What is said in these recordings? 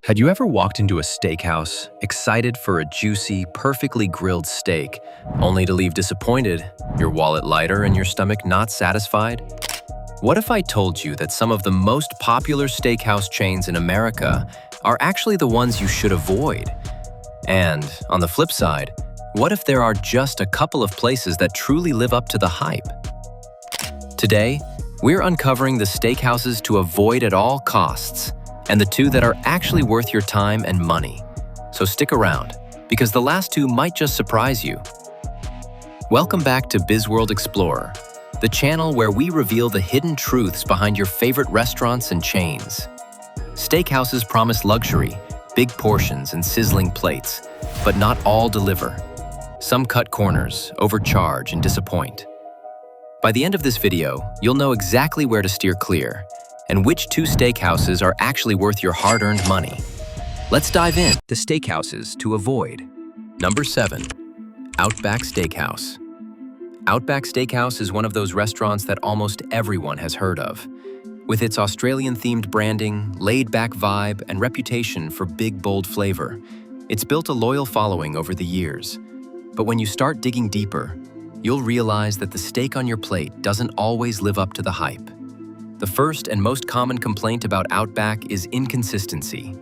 Had you ever walked into a steakhouse, excited for a juicy, perfectly grilled steak, only to leave disappointed, your wallet lighter and your stomach not satisfied? What if I told you that some of the most popular steakhouse chains in America are actually the ones you should avoid? And on the flip side, what if there are just a couple of places that truly live up to the hype? Today, we're uncovering the steakhouses to avoid at all costs, and the two that are actually worth your time and money. So stick around, because the last two might just surprise you. Welcome back to BizWorld Explorer, the channel where we reveal the hidden truths behind your favorite restaurants and chains. Steakhouses promise luxury, big portions, and sizzling plates, but not all deliver. Some cut corners, overcharge, and disappoint. By the end of this video, you'll know exactly where to steer clear, and which two steakhouses are actually worth your hard-earned money. Let's dive in. The steakhouses to avoid. Number 7. Outback Steakhouse. Outback Steakhouse is one of those restaurants that almost everyone has heard of. With its Australian-themed branding, laid-back vibe, and reputation for big, bold flavor, it's built a loyal following over the years. But when you start digging deeper, you'll realize that the steak on your plate doesn't always live up to the hype. The first and most common complaint about Outback is inconsistency.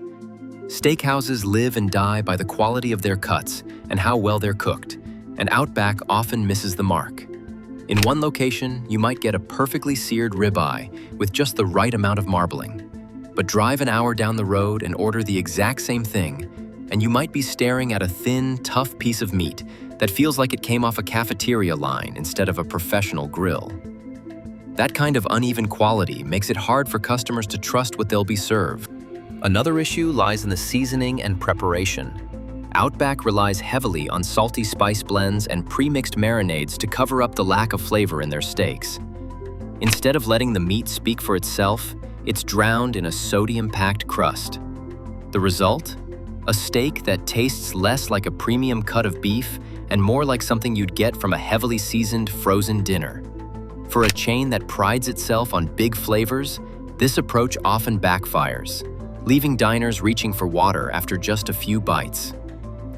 Steakhouses live and die by the quality of their cuts and how well they're cooked, and Outback often misses the mark. In one location, you might get a perfectly seared ribeye with just the right amount of marbling. But drive an hour down the road and order the exact same thing, and you might be staring at a thin, tough piece of meat that feels like it came off a cafeteria line instead of a professional grill. That kind of uneven quality makes it hard for customers to trust what they'll be served. Another issue lies in the seasoning and preparation. Outback relies heavily on salty spice blends and pre-mixed marinades to cover up the lack of flavor in their steaks. Instead of letting the meat speak for itself, it's drowned in a sodium-packed crust. The result? A steak that tastes less like a premium cut of beef and more like something you'd get from a heavily seasoned frozen dinner. For a chain that prides itself on big flavors, this approach often backfires, leaving diners reaching for water after just a few bites.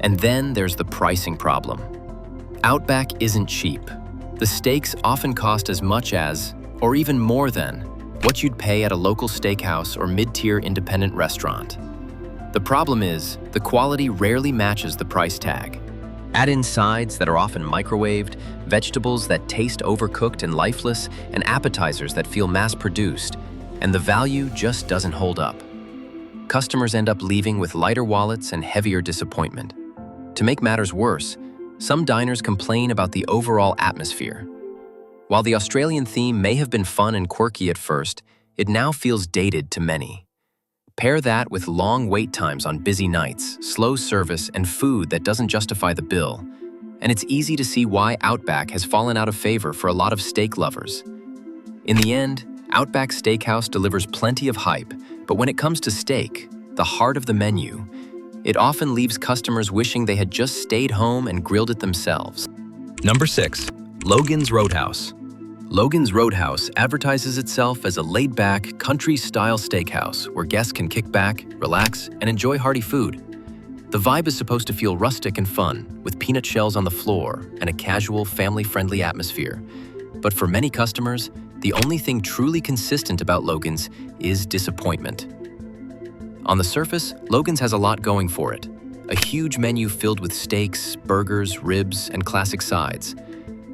And then there's the pricing problem. Outback isn't cheap. The steaks often cost as much as, or even more than, what you'd pay at a local steakhouse or mid-tier independent restaurant. The problem is, the quality rarely matches the price tag. Add in sides that are often microwaved, vegetables that taste overcooked and lifeless, and appetizers that feel mass-produced, and the value just doesn't hold up. Customers end up leaving with lighter wallets and heavier disappointment. To make matters worse, some diners complain about the overall atmosphere. While the Australian theme may have been fun and quirky at first, it now feels dated to many. Pair that with long wait times on busy nights, slow service, and food that doesn't justify the bill, and it's easy to see why Outback has fallen out of favor for a lot of steak lovers. In the end, Outback Steakhouse delivers plenty of hype, but when it comes to steak, the heart of the menu, it often leaves customers wishing they had just stayed home and grilled it themselves. Number 6. Logan's Roadhouse. Logan's Roadhouse advertises itself as a laid-back, country-style steakhouse where guests can kick back, relax, and enjoy hearty food. The vibe is supposed to feel rustic and fun, with peanut shells on the floor and a casual, family-friendly atmosphere. But for many customers, the only thing truly consistent about Logan's is disappointment. On the surface, Logan's has a lot going for it. A huge menu filled with steaks, burgers, ribs, and classic sides.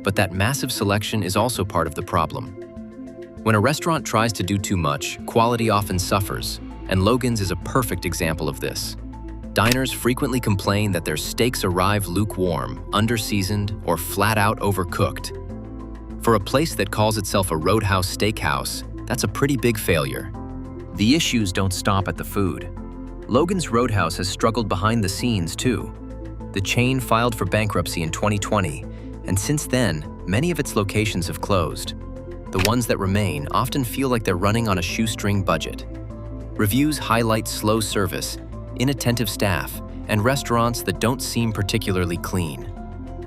But that massive selection is also part of the problem. When a restaurant tries to do too much, quality often suffers, and Logan's is a perfect example of this. Diners frequently complain that their steaks arrive lukewarm, under-seasoned, or flat-out overcooked. For a place that calls itself a Roadhouse steakhouse, that's a pretty big failure. The issues don't stop at the food. Logan's Roadhouse has struggled behind the scenes too. The chain filed for bankruptcy in 2020, and since then, many of its locations have closed. The ones that remain often feel like they're running on a shoestring budget. Reviews highlight slow service, inattentive staff, and restaurants that don't seem particularly clean.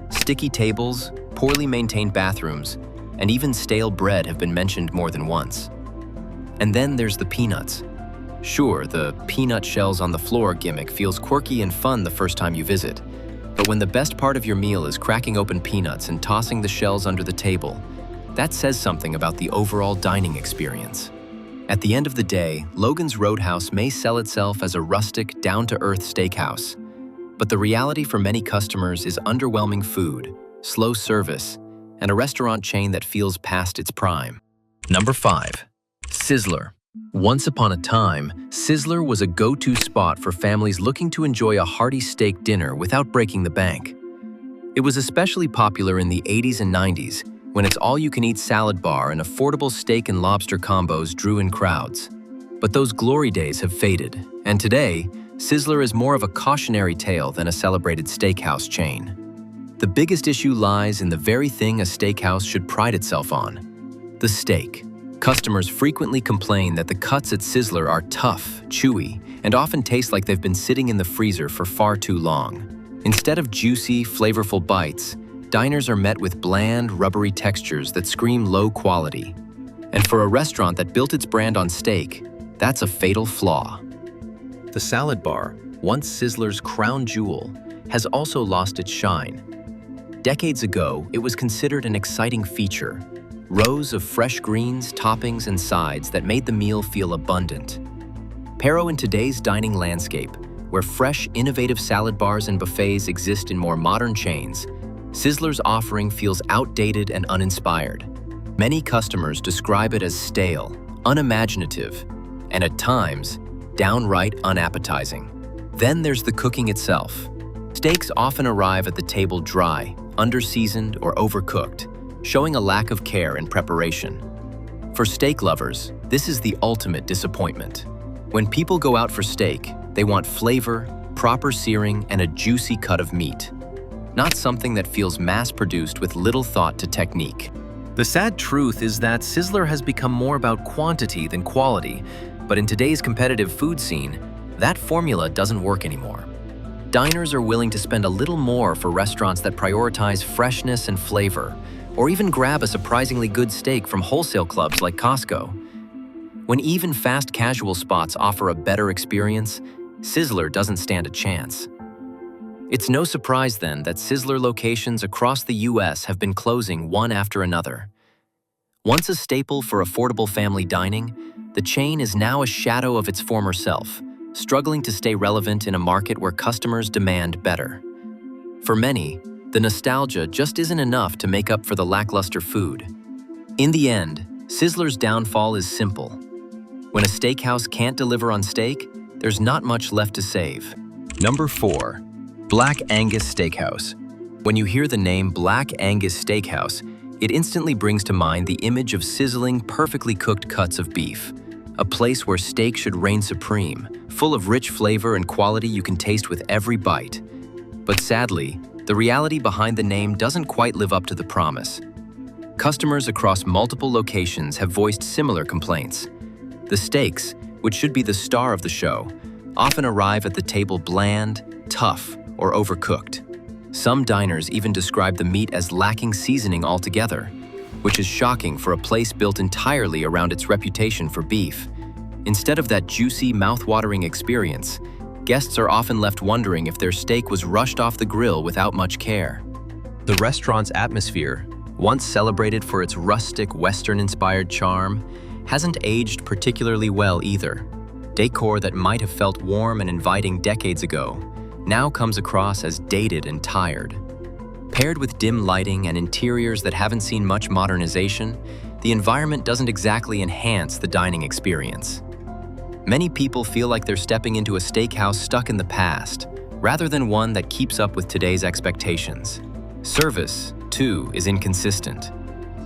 Sticky tables, poorly maintained bathrooms, and even stale bread have been mentioned more than once. And then there's the peanuts. Sure, the peanut shells on the floor gimmick feels quirky and fun the first time you visit. But when the best part of your meal is cracking open peanuts and tossing the shells under the table, that says something about the overall dining experience. At the end of the day, Logan's Roadhouse may sell itself as a rustic, down-to-earth steakhouse. But the reality for many customers is underwhelming food, slow service, and a restaurant chain that feels past its prime. Number 5. Sizzler. Once upon a time, Sizzler was a go-to spot for families looking to enjoy a hearty steak dinner without breaking the bank. It was especially popular in the 80s and 90s, when its all-you-can-eat salad bar and affordable steak and lobster combos drew in crowds. But those glory days have faded, and today, Sizzler is more of a cautionary tale than a celebrated steakhouse chain. The biggest issue lies in the very thing a steakhouse should pride itself on: the steak. Customers frequently complain that the cuts at Sizzler are tough, chewy, and often taste like they've been sitting in the freezer for far too long. Instead of juicy, flavorful bites, diners are met with bland, rubbery textures that scream low quality. And for a restaurant that built its brand on steak, that's a fatal flaw. The salad bar, once Sizzler's crown jewel, has also lost its shine. Decades ago, it was considered an exciting feature. Rows of fresh greens, toppings, and sides that made the meal feel abundant. Pero in today's dining landscape, where fresh, innovative salad bars and buffets exist in more modern chains, Sizzler's offering feels outdated and uninspired. Many customers describe it as stale, unimaginative, and at times, downright unappetizing. Then there's the cooking itself. Steaks often arrive at the table dry, under-seasoned, or overcooked, showing a lack of care in preparation. For steak lovers, this is the ultimate disappointment. When people go out for steak, they want flavor, proper searing, and a juicy cut of meat, not something that feels mass-produced with little thought to technique. The sad truth is that Sizzler has become more about quantity than quality, but in today's competitive food scene, that formula doesn't work anymore. Diners are willing to spend a little more for restaurants that prioritize freshness and flavor, or even grab a surprisingly good steak from wholesale clubs like Costco. When even fast casual spots offer a better experience, Sizzler doesn't stand a chance. It's no surprise then that Sizzler locations across the US have been closing one after another. Once a staple for affordable family dining, the chain is now a shadow of its former self, struggling to stay relevant in a market where customers demand better. For many, the nostalgia just isn't enough to make up for the lackluster food. In the end, Sizzler's downfall is simple. When a steakhouse can't deliver on steak, there's not much left to save. Number 4. Black Angus Steakhouse. When you hear the name Black Angus Steakhouse, it instantly brings to mind the image of sizzling, perfectly cooked cuts of beef. A place where steak should reign supreme, full of rich flavor and quality you can taste with every bite. But sadly, the reality behind the name doesn't quite live up to the promise. Customers across multiple locations have voiced similar complaints. The steaks, which should be the star of the show, often arrive at the table bland, tough, or overcooked. Some diners even describe the meat as lacking seasoning altogether, which is shocking for a place built entirely around its reputation for beef. Instead of that juicy, mouth-watering experience, guests are often left wondering if their steak was rushed off the grill without much care. The restaurant's atmosphere, once celebrated for its rustic, Western-inspired charm, hasn't aged particularly well either. Decor that might have felt warm and inviting decades ago now comes across as dated and tired. Paired with dim lighting and interiors that haven't seen much modernization, the environment doesn't exactly enhance the dining experience. Many people feel like they're stepping into a steakhouse stuck in the past, rather than one that keeps up with today's expectations. Service, too, is inconsistent.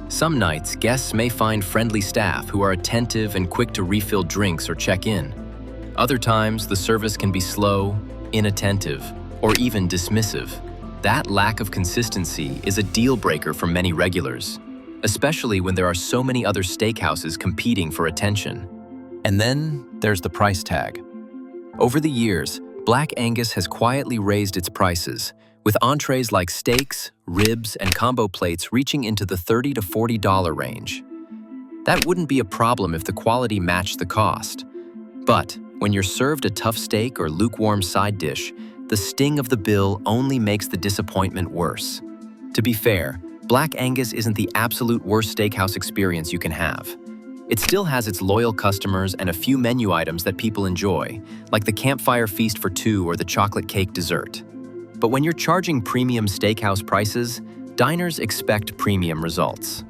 Some nights, guests may find friendly staff who are attentive and quick to refill drinks or check in. Other times, the service can be slow, inattentive, or even dismissive. That lack of consistency is a deal breaker for many regulars, especially when there are so many other steakhouses competing for attention. And then there's the price tag. Over the years, Black Angus has quietly raised its prices, with entrees like steaks, ribs, and combo plates reaching into the $30 to $40 range. That wouldn't be a problem if the quality matched the cost. But When you're served a tough steak or lukewarm side dish, the sting of the bill only makes the disappointment worse. To be fair, Black Angus isn't the absolute worst steakhouse experience you can have. It still has its loyal customers and a few menu items that people enjoy, like the campfire feast for two or the chocolate cake dessert. But when you're charging premium steakhouse prices, diners expect premium results.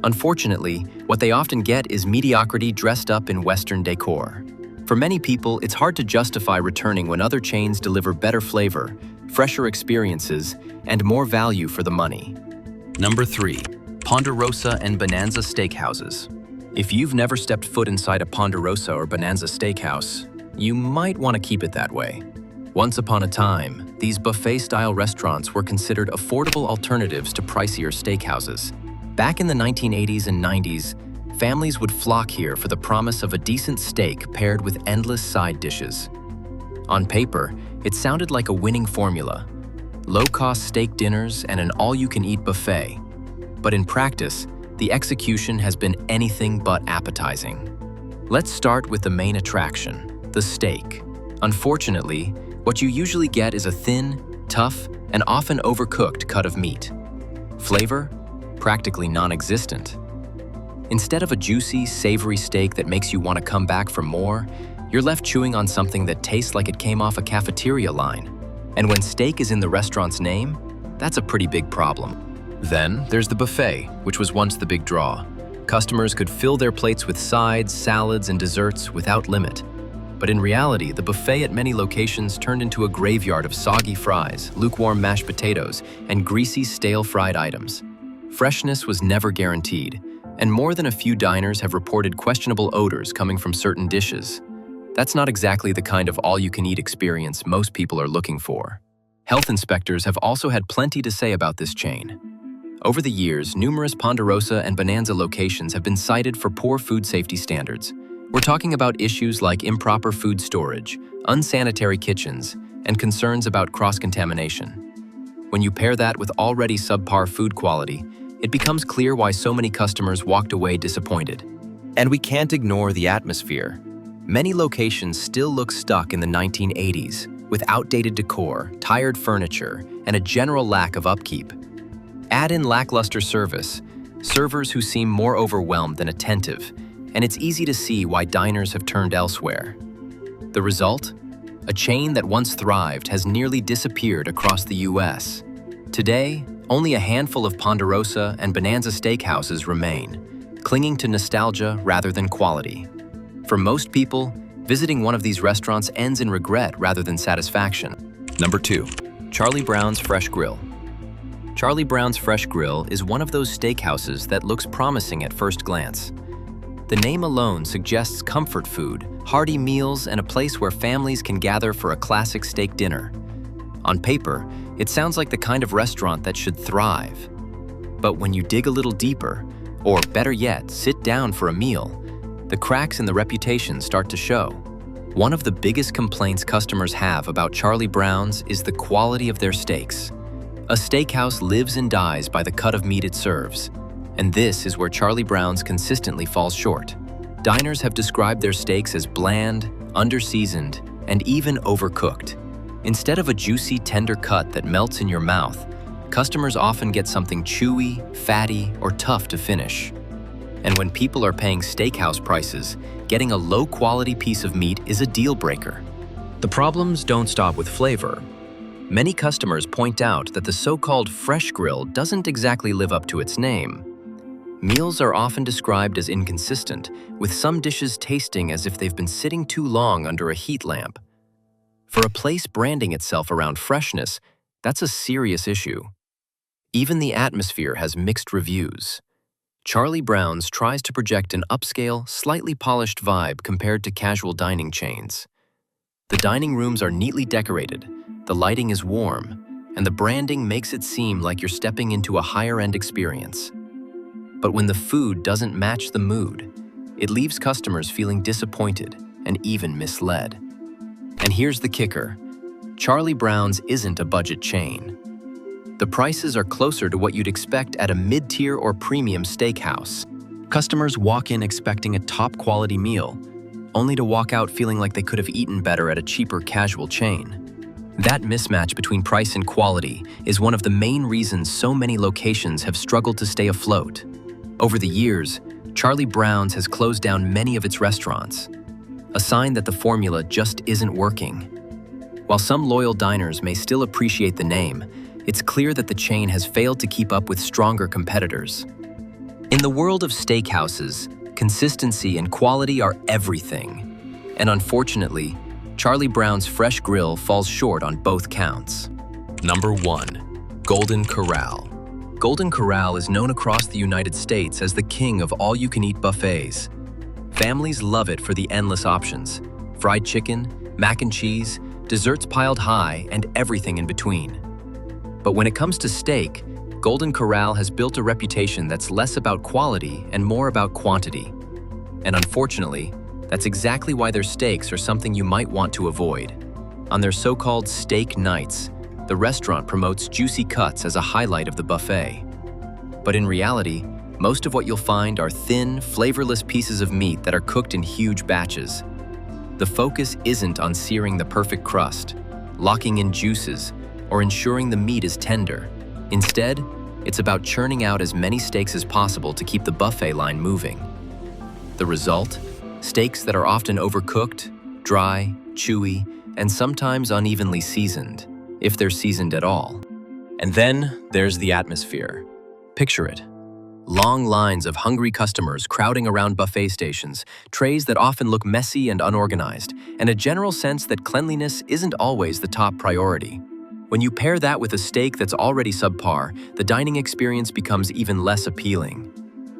Unfortunately, what they often get is mediocrity dressed up in Western decor. For many people, it's hard to justify returning when other chains deliver better flavor, fresher experiences, and more value for the money. Number 3. Ponderosa and Bonanza Steakhouses. If you've never stepped foot inside a Ponderosa or Bonanza Steakhouse, you might want to keep it that way. Once upon a time, these buffet-style restaurants were considered affordable alternatives to pricier steakhouses. Back in the 1980s and 90s, families would flock here for the promise of a decent steak paired with endless side dishes. On paper, it sounded like a winning formula: low-cost steak dinners and an all-you-can-eat buffet. But in practice, the execution has been anything but appetizing. Let's start with the main attraction, the steak. Unfortunately, what you usually get is a thin, tough, and often overcooked cut of meat. Flavor? Practically non-existent. Instead of a juicy, savory steak that makes you want to come back for more, you're left chewing on something that tastes like it came off a cafeteria line. And when steak is in the restaurant's name, that's a pretty big problem. Then there's the buffet, which was once the big draw. Customers could fill their plates with sides, salads, and desserts without limit. But in reality, the buffet at many locations turned into a graveyard of soggy fries, lukewarm mashed potatoes, and greasy, stale fried items. Freshness was never guaranteed, and more than a few diners have reported questionable odors coming from certain dishes. That's not exactly the kind of all-you-can-eat experience most people are looking for. Health inspectors have also had plenty to say about this chain. Over the years, numerous Ponderosa and Bonanza locations have been cited for poor food safety standards. We're talking about issues like improper food storage, unsanitary kitchens, and concerns about cross-contamination. When you pair that with already subpar food quality, it becomes clear why so many customers walked away disappointed. And we can't ignore the atmosphere. Many locations still look stuck in the 1980s, with outdated decor, tired furniture, and a general lack of upkeep. Add in lackluster service, servers who seem more overwhelmed than attentive, and it's easy to see why diners have turned elsewhere. The result? A chain that once thrived has nearly disappeared across the US. Today, only a handful of Ponderosa and Bonanza Steakhouses remain, clinging to nostalgia rather than quality. For most people, visiting one of these restaurants ends in regret rather than satisfaction. Number 2. Charlie Brown's Fresh Grill. Charlie Brown's Fresh Grill is one of those steakhouses that looks promising at first glance. The name alone suggests comfort food, hearty meals, and a place where families can gather for a classic steak dinner. On paper, it sounds like the kind of restaurant that should thrive. But when you dig a little deeper, or better yet, sit down for a meal, the cracks in the reputation start to show. One of the biggest complaints customers have about Charlie Brown's is the quality of their steaks. A steakhouse lives and dies by the cut of meat it serves, and this is where Charlie Brown's consistently falls short. Diners have described their steaks as bland, under-seasoned, and even overcooked. Instead of a juicy, tender cut that melts in your mouth, customers often get something chewy, fatty, or tough to finish. And when people are paying steakhouse prices, getting a low-quality piece of meat is a deal-breaker. The problems don't stop with flavor. Many customers point out that the so-called fresh grill doesn't exactly live up to its name. Meals are often described as inconsistent, with some dishes tasting as if they've been sitting too long under a heat lamp. For a place branding itself around freshness, that's a serious issue. Even the atmosphere has mixed reviews. Charlie Brown's tries to project an upscale, slightly polished vibe compared to casual dining chains. The dining rooms are neatly decorated, the lighting is warm, and the branding makes it seem like you're stepping into a higher-end experience. But when the food doesn't match the mood, it leaves customers feeling disappointed and even misled. And here's the kicker: Charlie Brown's isn't a budget chain. The prices are closer to what you'd expect at a mid-tier or premium steakhouse. Customers walk in expecting a top-quality meal, only to walk out feeling like they could have eaten better at a cheaper casual chain. That mismatch between price and quality is one of the main reasons so many locations have struggled to stay afloat. Over the years, Charlie Brown's has closed down many of its restaurants, a sign that the formula just isn't working. While some loyal diners may still appreciate the name, it's clear that the chain has failed to keep up with stronger competitors. In the world of steakhouses, consistency and quality are everything. And unfortunately, Charlie Brown's Fresh Grill falls short on both counts. Number 1. Golden Corral. Golden Corral is known across the United States as the king of all-you-can-eat buffets. Families love it for the endless options: fried chicken, mac and cheese, desserts piled high, and everything in between. But when it comes to steak, Golden Corral has built a reputation that's less about quality and more about quantity. And unfortunately, that's exactly why their steaks are something you might want to avoid. On their so-called steak nights, the restaurant promotes juicy cuts as a highlight of the buffet. But in reality, most of what you'll find are thin, flavorless pieces of meat that are cooked in huge batches. The focus isn't on searing the perfect crust, locking in juices, or ensuring the meat is tender. Instead, it's about churning out as many steaks as possible to keep the buffet line moving. The result? Steaks that are often overcooked, dry, chewy, and sometimes unevenly seasoned, if they're seasoned at all. And then there's the atmosphere. Picture it. Long lines of hungry customers crowding around buffet stations, trays that often look messy and unorganized, and a general sense that cleanliness isn't always the top priority. When you pair that with a steak that's already subpar, the dining experience becomes even less appealing.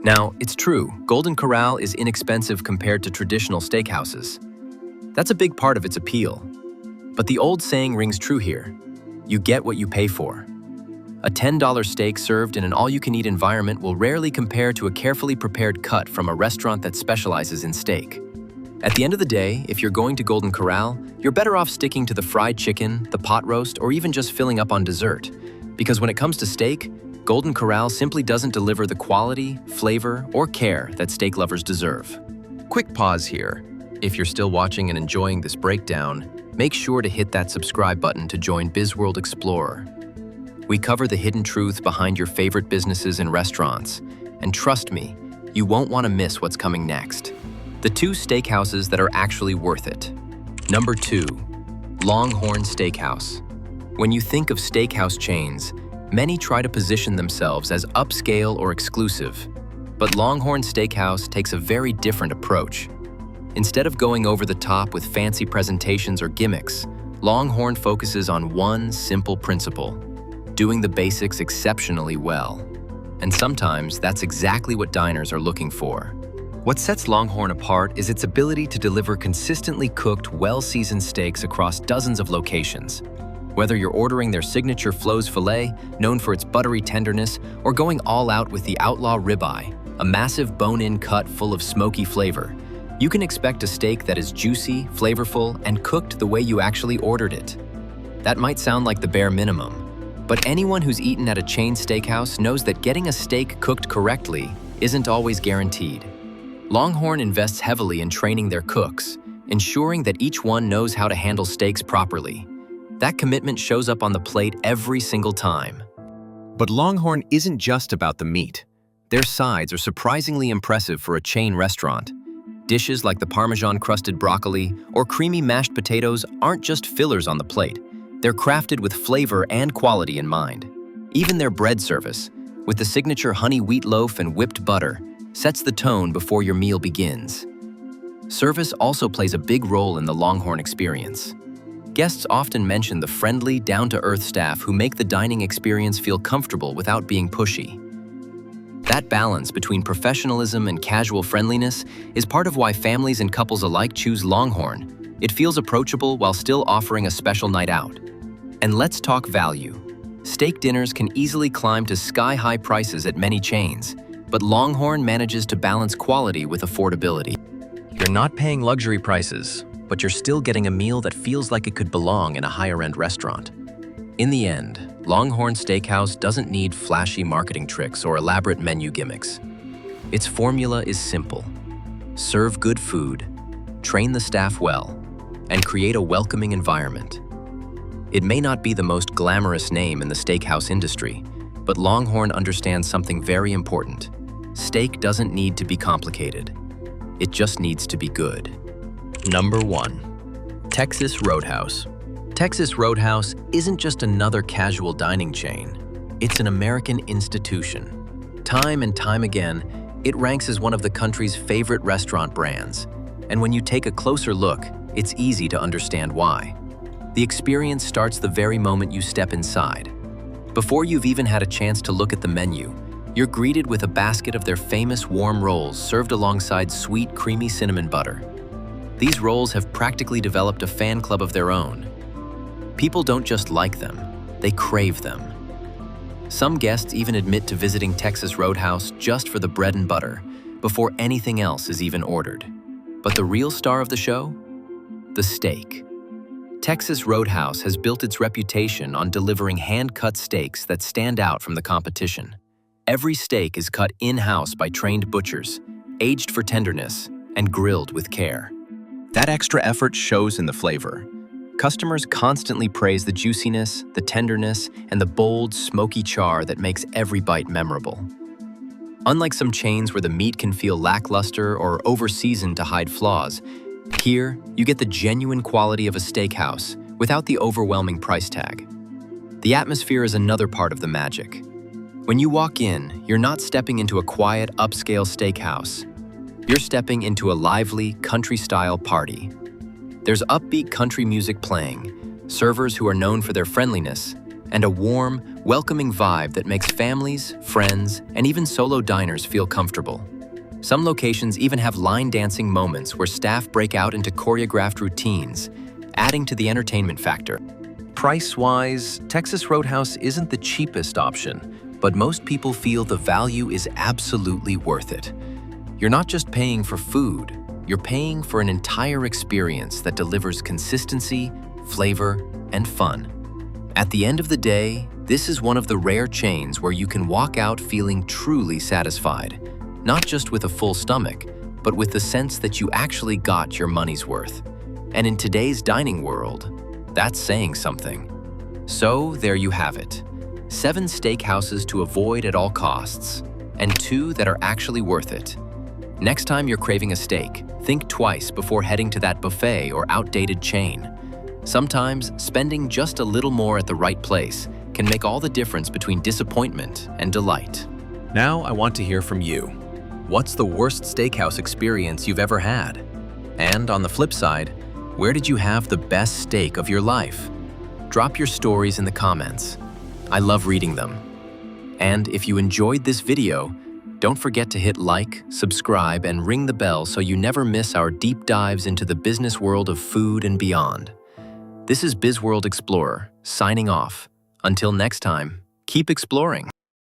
Now, it's true, Golden Corral is inexpensive compared to traditional steakhouses. That's a big part of its appeal. But the old saying rings true here: you get what you pay for. A $10 steak served in an all-you-can-eat environment will rarely compare to a carefully prepared cut from a restaurant that specializes in steak. At the end of the day, if you're going to Golden Corral, you're better off sticking to the fried chicken, the pot roast, or even just filling up on dessert. Because when it comes to steak, Golden Corral simply doesn't deliver the quality, flavor, or care that steak lovers deserve. Quick pause here. If you're still watching and enjoying this breakdown, make sure to hit that subscribe button to join BizWorld Explorer. We cover the hidden truth behind your favorite businesses and restaurants, and trust me, you won't want to miss what's coming next. The 2 steakhouses that are actually worth it. Number 2. Longhorn Steakhouse. When you think of steakhouse chains, many try to position themselves as upscale or exclusive. But Longhorn Steakhouse takes a very different approach. Instead of going over the top with fancy presentations or gimmicks, Longhorn focuses on one simple principle: doing the basics exceptionally well. And sometimes that's exactly what diners are looking for. What sets Longhorn apart is its ability to deliver consistently cooked, well-seasoned steaks across dozens of locations. Whether you're ordering their signature Flo's filet, known for its buttery tenderness, or going all out with the Outlaw ribeye, a massive bone-in cut full of smoky flavor, you can expect a steak that is juicy, flavorful, and cooked the way you actually ordered it. That might sound like the bare minimum, but anyone who's eaten at a chain steakhouse knows that getting a steak cooked correctly isn't always guaranteed. Longhorn invests heavily in training their cooks, ensuring that each one knows how to handle steaks properly. That commitment shows up on the plate every single time. But Longhorn isn't just about the meat. Their sides are surprisingly impressive for a chain restaurant. Dishes like the Parmesan-crusted broccoli or creamy mashed potatoes aren't just fillers on the plate. They're crafted with flavor and quality in mind. Even their bread service, with the signature honey wheat loaf and whipped butter, sets the tone before your meal begins. Service also plays a big role in the Longhorn experience. Guests often mention the friendly, down-to-earth staff who make the dining experience feel comfortable without being pushy. That balance between professionalism and casual friendliness is part of why families and couples alike choose Longhorn. It feels approachable while still offering a special night out. And let's talk value. Steak dinners can easily climb to sky-high prices at many chains, but Longhorn manages to balance quality with affordability. You're not paying luxury prices, but you're still getting a meal that feels like it could belong in a higher-end restaurant. In the end, Longhorn Steakhouse doesn't need flashy marketing tricks or elaborate menu gimmicks. Its formula is simple: serve good food, train the staff well, and create a welcoming environment. It may not be the most glamorous name in the steakhouse industry, but Longhorn understands something very important. Steak doesn't need to be complicated. It just needs to be good. Number 1. Texas Roadhouse. Texas Roadhouse isn't just another casual dining chain. It's an American institution. Time and time again, it ranks as one of the country's favorite restaurant brands. And when you take a closer look, it's easy to understand why. The experience starts the very moment you step inside. Before you've even had a chance to look at the menu, you're greeted with a basket of their famous warm rolls served alongside sweet, creamy cinnamon butter. These rolls have practically developed a fan club of their own. People don't just like them, they crave them. Some guests even admit to visiting Texas Roadhouse just for the bread and butter, before anything else is even ordered. But the real star of the show? The steak. Texas Roadhouse has built its reputation on delivering hand-cut steaks that stand out from the competition. Every steak is cut in-house by trained butchers, aged for tenderness, and grilled with care. That extra effort shows in the flavor. Customers constantly praise the juiciness, the tenderness, and the bold, smoky char that makes every bite memorable. Unlike some chains where the meat can feel lackluster or over-seasoned to hide flaws, here you get the genuine quality of a steakhouse without the overwhelming price tag. The atmosphere is another part of the magic. When you walk in, you're not stepping into a quiet, upscale steakhouse. You're stepping into a lively, country-style party. There's upbeat country music playing, servers who are known for their friendliness, and a warm, welcoming vibe that makes families, friends, and even solo diners feel comfortable. Some locations even have line dancing moments where staff break out into choreographed routines, adding to the entertainment factor. Price-wise, Texas Roadhouse isn't the cheapest option, but most people feel the value is absolutely worth it. You're not just paying for food, you're paying for an entire experience that delivers consistency, flavor, and fun. At the end of the day, this is one of the rare chains where you can walk out feeling truly satisfied, not just with a full stomach, but with the sense that you actually got your money's worth. And in today's dining world, that's saying something. So there you have it. 7 steakhouses to avoid at all costs, and 2 that are actually worth it. Next time you're craving a steak, think twice before heading to that buffet or outdated chain. Sometimes, spending just a little more at the right place can make all the difference between disappointment and delight. Now I want to hear from you. What's the worst steakhouse experience you've ever had? And on the flip side, where did you have the best steak of your life? Drop your stories in the comments. I love reading them. And if you enjoyed this video, don't forget to hit like, subscribe, and ring the bell so you never miss our deep dives into the business world of food and beyond. This is BizWorld Explorer, signing off. Until next time, keep exploring.